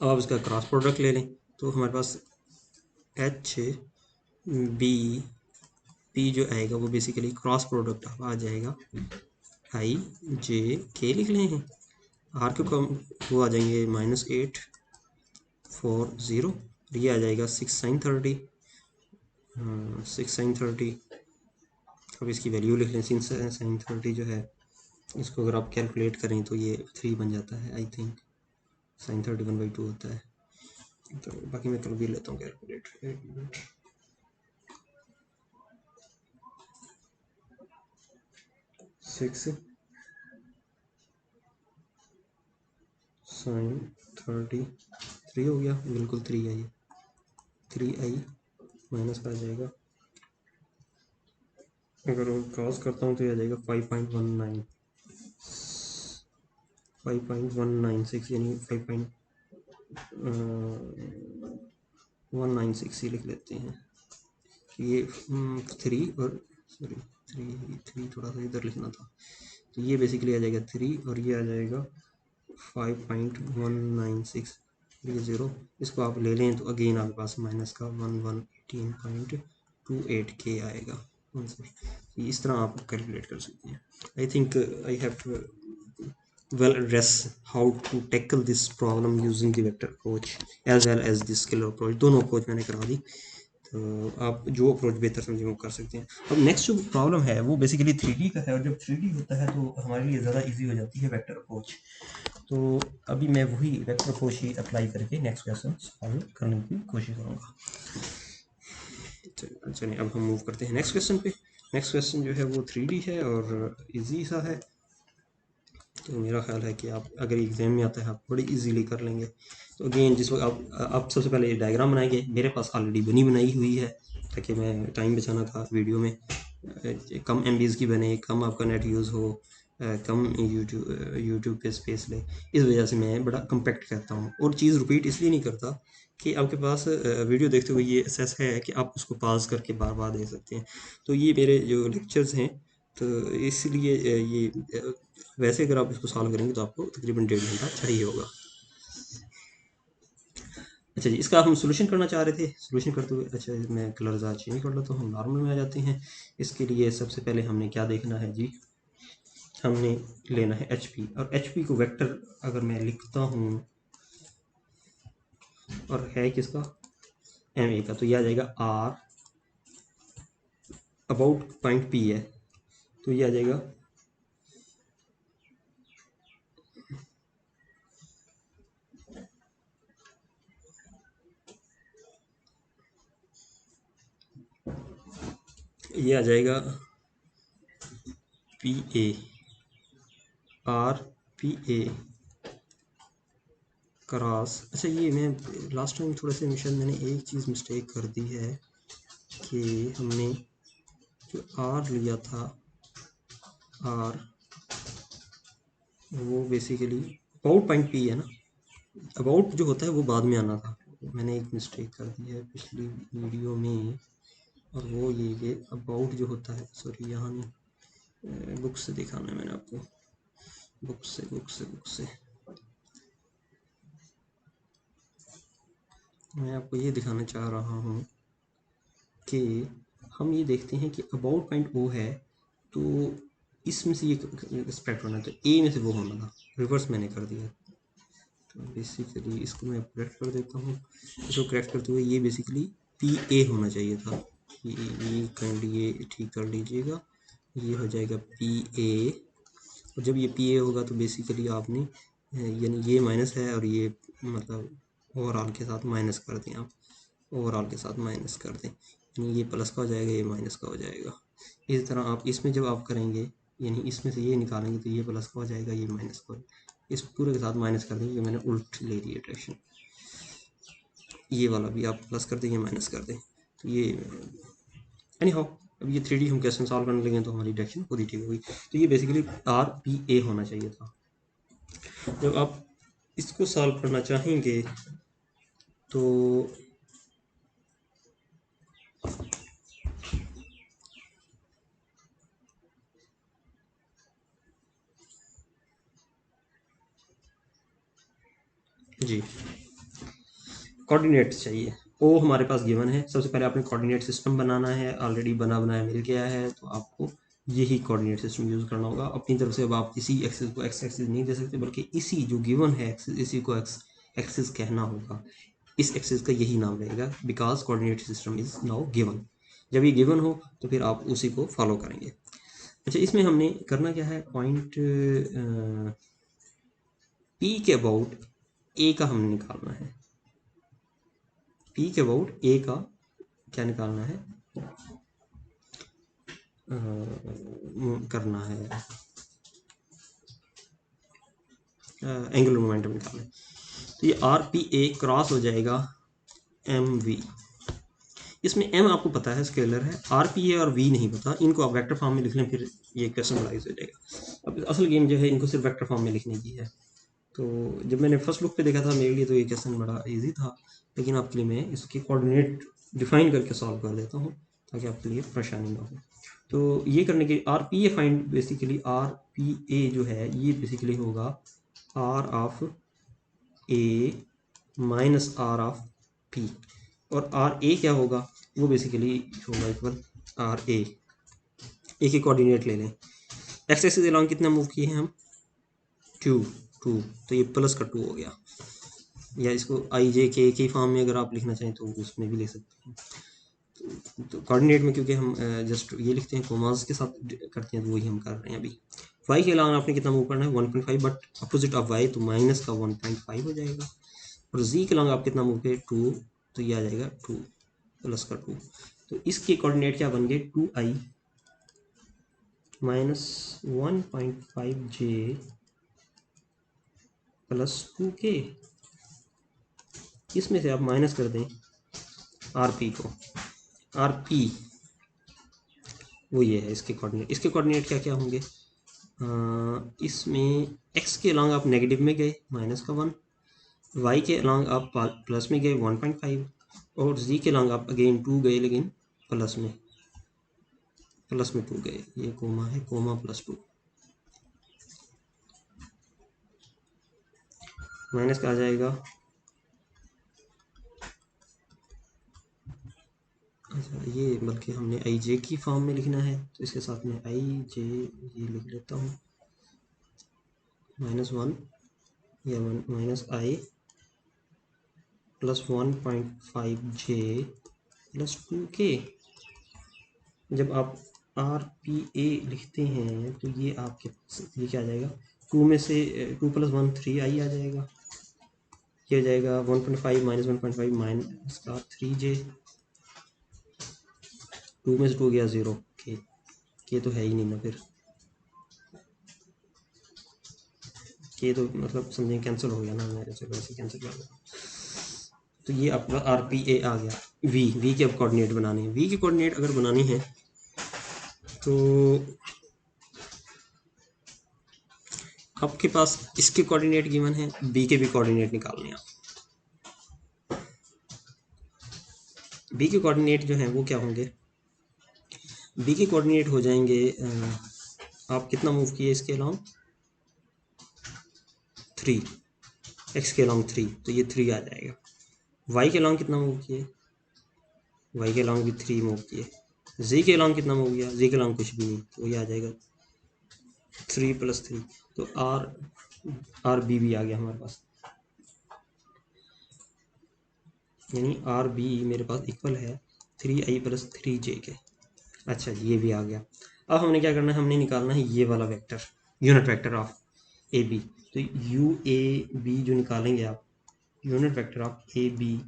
अब आप इसका क्रॉस प्रोडक्ट ले लें तो हमारे पास एच बी पी जो आएगा वो बेसिकली क्रॉस प्रोडक्ट आ जाएगा आई जे के लिख लें हैं। आर के कम वो आ जाएंगे -840, ये आ जाएगा 6 साइन 30, 6 साइन 30। अब इसकी वैल्यू लिख लें, 6 साइन 30 जो है इसको अगर आप कैलकुलेट करें तो ये 3 बन जाता है आई थिंक, साइन 31/2 होता है। तो बाकी मैं कर भी लेता हूँ कैलकुलेट। 6 साइन 33 हो गया, बिल्कुल 3 आई, 3 आई माइनस का आ जाएगा, अगर वो क्रॉस करता हूँ तो आ जाएगा 5.19 5.196 यानी 5.196 ही लिख लेते हैं। ये 3 और सॉरी 3 थोड़ा सा इधर लिखना था, तो ये बेसिकली आ जाएगा 3 और ये आ जाएगा 5.196, ये 0, इसको आप ले लें तो अगेन आपके पास माइनस का 1118.28 के आएगा आंसर। इस तरह आप कैलकुलेट कर सकते हैं। I think I have well address how to tackle this problem using the vector approach as well as the scalar approach। दोनों अप्रोच मैंने करा दी, तो आप जो अप्रोच बेहतर समझें वो कर सकते हैं। अब नेक्स्ट जो प्रॉब्लम है वो बेसिकली 3D का है, और जब 3D होता है तो हमारे लिए ज़्यादा इजी हो जाती है वेक्टर अप्रोच। तो अभी मैं वही वेक्टर अप्रोच ही अप्लाई करके नेक्स्ट क्वेश्चन सॉल्व करने की कोशिश करूँगा। चलिए अब हम मूव करते हैं नेक्स्ट क्वेश्चन पे। नेक्स्ट क्वेश्चन जो है वो 3D है और इजी सा है, तो मेरा ख्याल है कि आप अगर एग्जाम में आता है आप बड़ी इजीली कर लेंगे। तो अगेन जिस वक्त आप सबसे पहले ये डायग्राम बनाएंगे, मेरे पास ऑलरेडी बनाई हुई है ताकि मैं टाइम बचाना था वीडियो में, कम एमबीज़ की बने, कम आपका नेट यूज़ हो, कम यूट्यूब पे स्पेस ले, इस वजह से मैं बड़ा कम्पैक्ट करता हूँ। और चीज़ रिपीट इसलिए नहीं करता कि आपके पास वीडियो देखते हुए ये असेस है कि आप उसको पॉज करके बार बार देख सकते हैं। तो ये मेरे जो लेक्चर्स हैं तो इसलिए वैसे अगर आप इसको सॉल्व करेंगे तो आपको तकरीबन 1.5 घंटा चाहिए होगा। अच्छा जी, इसका हम सोल्यूशन करना चाह रहे थे, सोल्यूशन करते हुए अच्छा मैं कलर ज़्यादा चेंज कर लेता हूँ, हम नॉर्मल में आ जाते हैं। इसके लिए सबसे पहले हमने क्या देखना है जी, हमने लेना है एच पी, और एच पी को वेक्टर अगर मैं लिखता हूँ और है किसका एम ए का, तो यह आ जाएगा आर अबाउट पॉइंट पी है, तो ये आ जाएगा ये आ जाएगा P A R P A cross. अच्छा ये मैं लास्ट टाइम थोड़ा सा मिशन मैंने एक चीज़ मिस्टेक कर दी है कि हमने जो आर लिया था आर वो बेसिकली अबाउट पॉइंट पी है ना, अबाउट जो होता है वो बाद में आना था, मैंने एक मिस्टेक कर दी है पिछली वीडियो में, और वो ये अबाउट जो होता है, सॉरी यहाँ नहीं बुक से दिखाना है मैंने आपको, बुक से मैं आपको ये दिखाना चाह रहा हूँ कि हम ये देखते हैं कि अबाउट पॉइंट वो है तो इसमें से ये एक्सपेक्ट होना, तो ए में से वो होना था, रिवर्स मैंने कर दिया। तो बेसिकली इसको मैं करेक्ट कर देता हूँ, इसको करेक्ट करते हुए ये बेसिकली पी ए होना चाहिए था, ये काइंडली ये ठीक कर लीजिएगा, ये हो जाएगा पी ए, और जब ये पी ए होगा तो बेसिकली आपने यानी ये माइनस है और ये मतलब ओवरऑल के साथ माइनस कर दें, आप ओवरऑल के साथ माइनस कर दें, यानी ये प्लस का हो जाएगा ये माइनस का हो जाएगा। इसी तरह आप इसमें जब आप करेंगे यानी इसमें से ये निकालेंगे तो ये प्लस का हो जाएगा ये माइनस का, इस पूरे के साथ माइनस कर देंगे, मैंने उल्ट ले ली डायरेक्शन, ये वाला भी आप प्लस कर दें ये माइनस कर दें, तो ये एनी हाउ अब ये 3D हम क्वेश्चन सॉल्व करने लगे तो हमारी डायरेक्शन खुद ही ठीक हो गई। तो ये बेसिकली आर पी ए होना चाहिए था। जब आप इसको सॉल्व करना चाहेंगे तो जी कोऑर्डिनेट्स चाहिए। ओ हमारे पास गिवन है। सबसे पहले आपने कोऑर्डिनेट सिस्टम बनाना है, ऑलरेडी बना बनाया मिल गया है, तो आपको यही कोऑर्डिनेट सिस्टम यूज़ करना होगा। अपनी तरफ से अब आप किसी एक्सिस को एक्स एक्सिस नहीं दे सकते, बल्कि इसी जो गिवन है एक्सिस, इसी को एक्स एक्सिस कहना होगा। इस एक्सिस का यही नाम रहेगा, because coordinate system is now given. जब ये गिवन हो तो फिर आप उसी को फॉलो करेंगे। अच्छा, इसमें हमने करना क्या है, पॉइंट पी के अबाउट ए का हमने निकालना है। पी के अबाउट ए का क्या निकालना है, करना है एंगुलर मोमेंटम निकालना है। तो ये आर पी ए क्रॉस हो जाएगा एम वी। इसमें एम आपको पता है स्केलर है, आर पी ए और वी नहीं पता, इनको आप वेक्टर फॉर्म में लिख लें, फिर ये क्वेश्चन बड़ा इजी हो जाएगा। अब असल गेम जो है इनको सिर्फ वेक्टर फॉर्म में लिखने की है। तो जब मैंने फर्स्ट लुक पे देखा था मेरे लिए तो ये क्वेश्चन बड़ा इजी था, लेकिन आपके लिए मैं इसके कोऑर्डिनेट डिफाइन करके सॉल्व कर देता हूँ ताकि आपके लिए परेशानी ना हो। तो ये करने के R P A find, basically R P A जो है ये बेसिकली होगा R of A minus R of P, और आर ए क्या होगा, वो बेसिकली होगा इक्वल आर ए के कोऑर्डिनेट ले लें। एक्स एक्सिस अलॉन्ग कितना मूव किए हैं हम, 2 2, तो ये प्लस का 2 हो गया। या इसको आई जे के फॉर्म में अगर आप लिखना चाहें तो उसमें भी लिख सकते हैं। तो कोऑर्डिनेट में क्योंकि हम जस्ट ये लिखते हैं कोमास के साथ करते हैं, तो वही हम कर रहे हैं अभी। वाई के अलावा आपने कितना मूव करना है 1.5, बट अपोजिट ऑफ वाई तो माइनस का 1.5 हो जाएगा। और जी के अलावा आप कितना मूव करें 2, तो ये आ जाएगा 2 प्लस का 2। तो इसके कोऑर्डिनेट क्या बन गए 2i minus 1.5j plus 2k। इसमें से आप माइनस कर दें आर पी को, आर पी वो ये है इसके कोऑर्डिनेट। इसके कोऑर्डिनेट क्या क्या होंगे, इसमें x के अलॉन्ग आप नेगेटिव में गए माइनस का 1, y के अलॉन्ग आप प्लस में गए 1.5, और z के अलॉन्ग आप अगेन 2 गए, लेकिन प्लस में 2 गए। ये कोमा है, कोमा प्लस 2 माइनस का आ जाएगा। अच्छा, ये बल्कि हमने आई जे की फॉर्म में लिखना है, तो इसके साथ में आई जे ये लिख लेता हूँ, -1 या माइनस आई प्लस 1.5j प्लस 2k। जब आप आर पी ए लिखते हैं तो ये आपके ये क्या आ जाएगा, 2 में से 2 + 1 3i आ जाएगा। ये हो जाएगा 1.5 माइनस 1.5 माइनस का 3j, 2 में से 2 गया 0, के तो है ही नहीं ना, फिर के तो मतलब समझें कैंसिल हो गया ना, मेरे से वैसे कैंसिल कर दिया। तो ये आपका आर पी ए आ गया। वी के अब कोऑर्डिनेट बनाने हैं। वी के कोऑर्डिनेट अगर बनानी है तो आपके पास इसके कोऑर्डिनेट गिवन है, बी के भी कोऑर्डिनेट निकालने हैं। बी के कोऑर्डिनेट जो हैं वो क्या होंगे, बी के कोऑर्डिनेट हो जाएंगे, आप कितना मूव किए इसके अलॉन्ग 3, एक्स के अलॉन्ग 3, तो ये 3 आ जाएगा। वाई के अलॉन्ग कितना मूव किए, वाई के अलॉन्ग भी 3 मूव किए। जी के अलॉन्ग कितना मूव किया, जी के अलॉन्ग कुछ भी नहीं, तो ये आ जाएगा 3 + 3, तो आर बी भी आ गया हमारे पास, यानी आर बी मेरे पास इक्वल है 3i + 3j के। अच्छा जी, ये भी आ गया। अब हमने क्या करना है, हमने निकालना है ये वाला vector, unit vector of A B. तो यू ए बी जो निकालेंगे आप, unit vector of A B,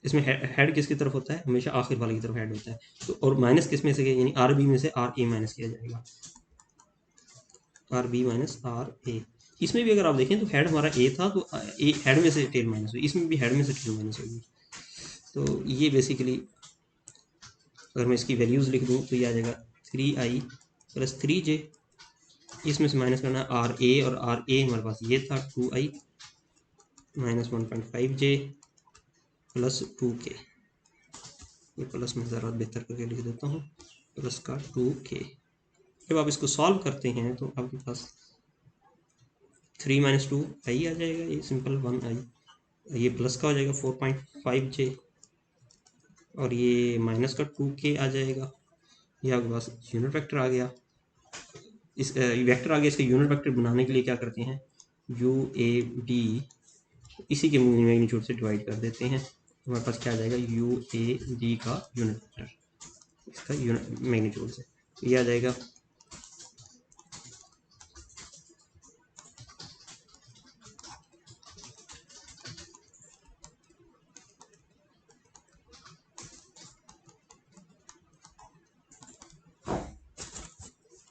इसमें हेड किसकी तरफ होता है, हमेशा आखिर वाले की तरफ हेड होता है। तो और माइनस किस में से गए, यानी आर बी में से आर ए माइनस किया जाएगा, R B minus R A. इसमें भी अगर आप देखें तो हेड हमारा ए था, तो ए हेड में से टेल माइनस हुई, इसमें भी हेड में से टेल माइनस होगी। तो ये बेसिकली अगर मैं इसकी वैल्यूज़ लिख दूँ तो ये आ जाएगा 3i + 3j इसमें से माइनस करना है आर ए, और आर ए हमारे पास ये था 2i minus 1.5j plus 2k। ये प्लस में ज़रा बेहतर करके लिख देता हूँ, प्लस का 2k। जब आप इसको सॉल्व करते हैं तो आपके पास 3 माइनस 2i आ जाएगा, ये सिंपल 1i। ये प्लस का हो जाएगा 4.5j, और ये माइनस का 2k आ जाएगा। ये आपके पास यूनिट वेक्टर आ गया। इस वेक्टर आ गया, इसका यूनिट वेक्टर बनाने के लिए क्या करते हैं, यू ए डी इसी के मैग्नीट्यूड से डिवाइड कर देते हैं। हमारे पास क्या आ जाएगा, यू ए डी का यूनिट वेक्टर, इसका यूनिट मैग्नीट्यूड से ये आ जाएगा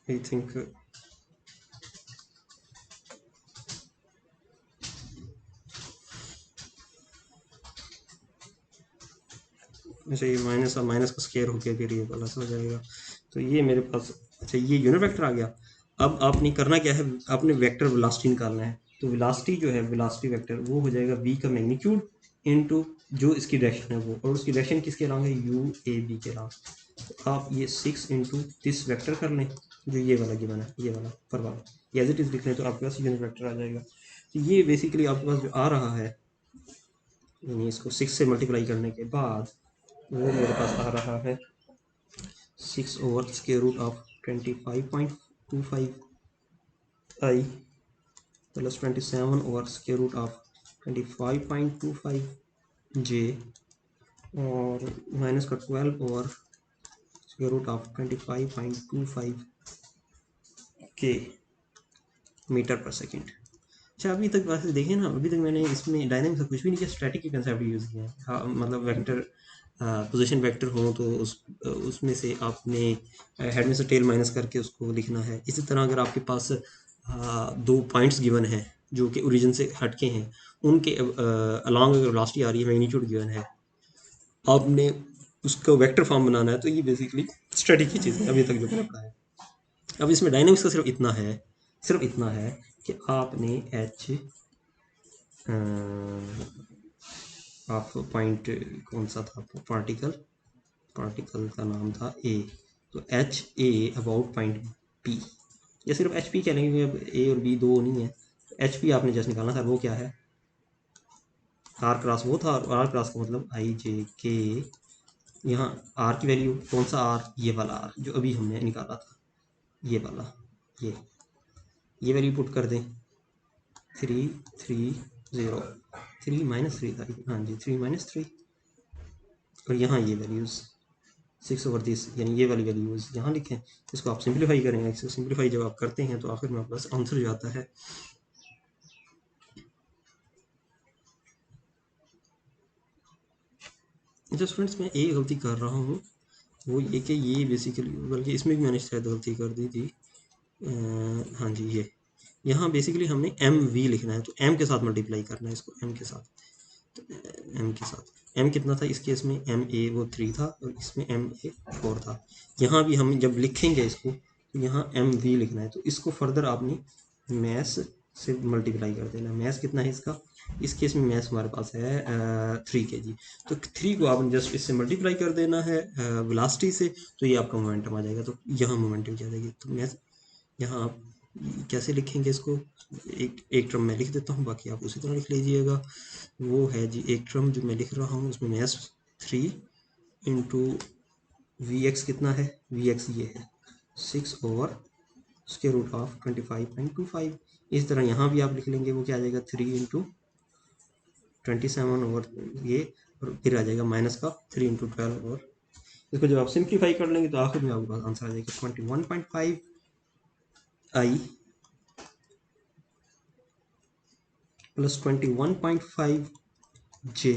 आई थिंक अच्छा, ये माइनस और माइनस का स्क्वायर होकर फिर ये प्लस हो जाएगा। तो ये मेरे पास, अच्छा ये यूनिट वेक्टर आ गया। अब आपने करना क्या है, आपने वेक्टर वेलोसिटी निकालना है। तो वेलोसिटी जो है, वेलोसिटी वेक्टर वो हो जाएगा v का मैग्नीट्यूड इनटू जो इसकी डायरेक्शन है वो, और उसकी डायरेक्शन किसके अलांग है, यू ए बी के अलांग। तो आप ये 6 इंटू दिस वैक्टर कर लें, जो ये वाला गिवन है, ये वाला पर वाला एज इट इज़ लिख लें, तो आपके पास यूनिट वेक्टर आ जाएगा। तो ये बेसिकली आपके पास जो आ रहा है, यानी इसको 6 से मल्टीप्लाई करने के बाद वो मेरे पास आ रहा है 6 over square root of 25.25i plus 27 over square root of 25.25j और माइनस का 12 over square root of 25.25k metre पर सेकेंड। अच्छा, अभी तक वैसे देखें ना, अभी तक मैंने इसमें डायनामिक्स का कुछ भी नहीं किया, स्टैटिक के कंसेप्ट यूज़ किए हैं। हाँ, मतलब वेक्टर पोजीशन वेक्टर हो तो उसमें से आपने हेड में से टेल माइनस करके उसको लिखना है। इसी तरह अगर आपके पास दो पॉइंट्स गिवन हैं जो कि ओरिजिन से हटके हैं, उनके अलॉन्ग अगर वेलोसिटी आ रही है, मैग्नीट्यूड गिवन है, आपने उसका वेक्टर फॉर्म बनाना है। तो ये बेसिकली स्टैटिक की चीज़ है अभी तक जो मैंने पढ़ा है। अब इसमें डायनामिक्स का सिर्फ इतना है कि आपने एच ऑफ पॉइंट कौन सा था, पार्टिकल का नाम था ए, तो H A about point P, या सिर्फ एच पी कह लेंगे, अब ए और बी दो नहीं है। तो एच पी आपने जस्ट निकालना था, वो क्या है, आर क्रॉस वो था, और आर क्रॉस का मतलब आई जे के। यहाँ आर की वैल्यू कौन सा आर, ये वाला आर जो अभी हमने निकाला था, ये वाला, ये वैल्यू पुट कर दें, 3 3 0 3 माइनस 3 था, हाँ जी 3 माइनस 3, और यहाँ ये वैल्यूज़ 6 ओवर दिस, यानी ये वाली वैल्यूज़ यहाँ लिखें। इसको आप सिंप्लीफाई करेंगे, इसको सिंप्लीफाई जब आप करते हैं तो आखिर में आपके पास आंसर जो आता है, अच्छा स्टूडेंट्स मैं एक गलती कर रहा हूँ, वो ये कि ये बेसिकली, बल्कि इसमें भी मैंने शायद गलती कर दी थी। हाँ जी, ये यहाँ बेसिकली हमने एम वी लिखना है, तो एम के साथ मल्टीप्लाई करना है इसको, एम के साथ, तो एम के साथ, एम कितना था इस केस में, एम ए वो 3 था, और इसमें एम ए 4 था। यहाँ भी हम जब लिखेंगे इसको, तो यहाँ एम वी लिखना है, तो इसको फर्दर आपने मैथ्स से मल्टीप्लाई कर देना। मैथ्स कितना है इसका, इस केस में मैथ्स हमारे पास है 3 kg, तो 3 को आपने जस्ट इससे मल्टीप्लाई कर देना है वेलोसिटी से, तो ये आपका मोमेंटम आ जाएगा। तो यहाँ मोमेंटम क्या आ जाएगी, तो मैथ्स यहाँ आप कैसे लिखेंगे इसको, एक टर्म मैं लिख देता हूँ, बाकी आप उसी तरह लिख लीजिएगा। वो है जी, एक टर्म जो मैं लिख रहा हूँ उसमें मैथ्स 3 इंटू वी एक्स कितना है, वी एक्स ये है 6 ओवर स्क्वायर रूट ऑफ 25.25। इस तरह यहाँ भी आप लिख लेंगे, वो क्या आ जाएगा 3 इंटू 27 ओवर ये, और फिर आ जाएगा माइनस का 3 इंटू 12 ओवर। इसको जब आप सिंप्लीफाई कर लेंगे तो आखिर में आपके पास आंसर आ जाएगा 21.5 आई प्लस 21.5 जे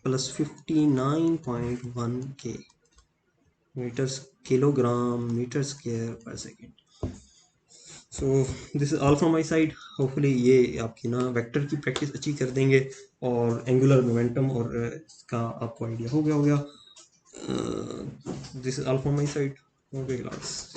प्लस 59.1 के मीटर्स किलोग्राम मीटर स्क्वायर पर second. So this is all from my side. Hopefully ये आपकी ना वेक्टर की प्रैक्टिस अच्छी कर देंगे, और एंगुलर मोमेंटम और इसका आपको आइडिया हो गया। This is all from my side. Okay class.